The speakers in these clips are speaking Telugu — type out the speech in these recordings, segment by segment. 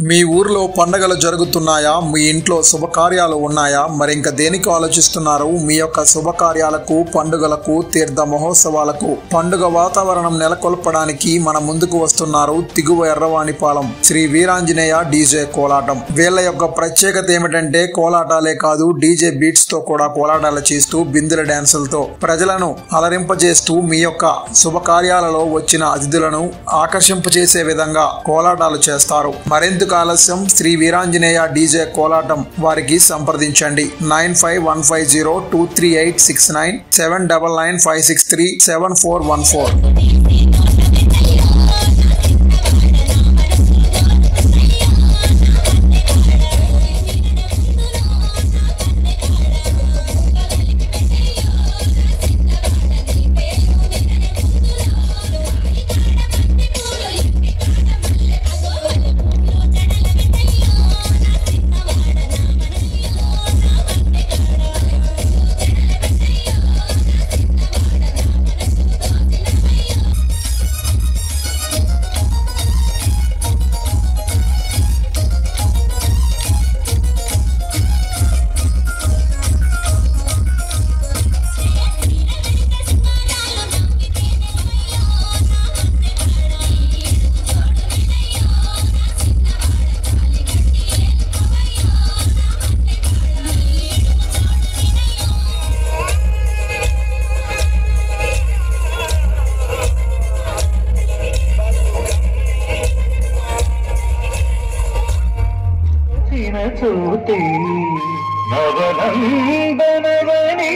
మీ ఊర్లో పండగలు జరుగుతున్నాయా? మీ ఇంట్లో శుభకార్యాలు ఉన్నాయా? మరింక దేనికి ఆలోచిస్తున్నారు? మీ యొక్క శుభకార్యాలకు, పండుగలకు, తీర్థ మహోత్సవాలకు పండుగ వాతావరణం నెలకొల్పడానికి మన ముందుకు వస్తున్నారు తిగువ ఎర్రవాణిపాలెం శ్రీ వీరాంజనేయ డీజే కోలాటం. వీళ్ళ యొక్క ప్రత్యేకత ఏమిటంటే కోలాటాలే కాదు, డీజే బీట్స్ తో కూడా కోలాటాలు చేస్తూ బిందెల డాన్సులతో ప్రజలను అలరింపజేస్తూ మీ యొక్క శుభకార్యాలలో వచ్చిన అతిథులను ఆకర్షింపజేసే విధంగా కోలాటాలు చేస్తారు. మరింత ఆలస్యం శ్రీ వీరాంజనేయ డీజే కోలాటం వారికి సంప్రదించండి. 9515023869 7995637414. చూతే నవనందనవని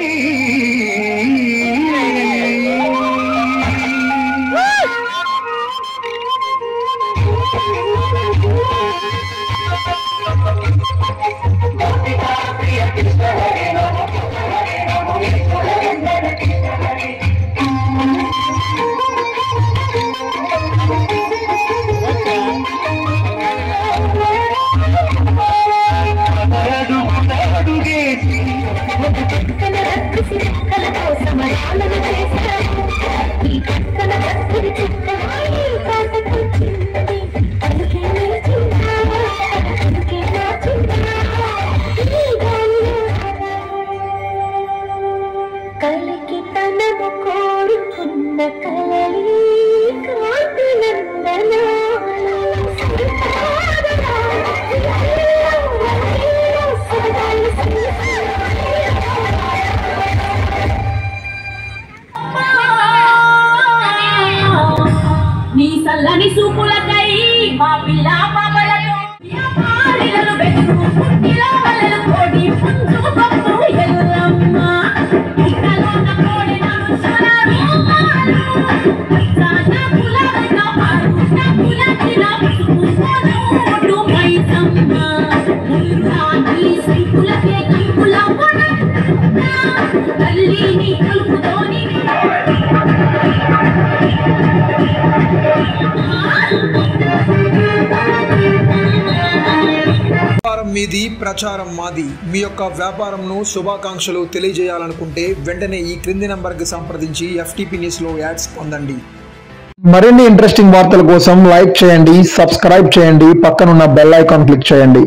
కలికి తనము కోరుకున్న కలలి కాంతులందన నీ సల్లని సూపులకై మా పిల్ల పాపలతో వ్యాపారులను బెదురు పుట్టిలో వలలు కోడి పుంజు పప్పు ఎల్లమ్మ ఇక్కలోన కోడి నడుచున్నారు సానా పులవగా పారున పులచిన పుసుపుకోడు మైసమ్మ మురురాని సైపులకే కంపులవ్వన తల్లిని కొలుపుతోని మీది ప్రచారం మాది. మీ యొక్క వ్యాపారంను శుభాకాంక్షలు తెలియజేయాలనుకుంటే వెంటనే ఈ క్రింది నంబర్కి సంప్రదించి FTP న్యూస్ లో యాడ్స్ పొందండి. మరిన్ని ఇంట్రెస్టింగ్ వార్తల కోసం లైక్ చేయండి, సబ్స్క్రైబ్ చేయండి, పక్కనున్న బెల్ ఐకాన్ క్లిక్ చేయండి.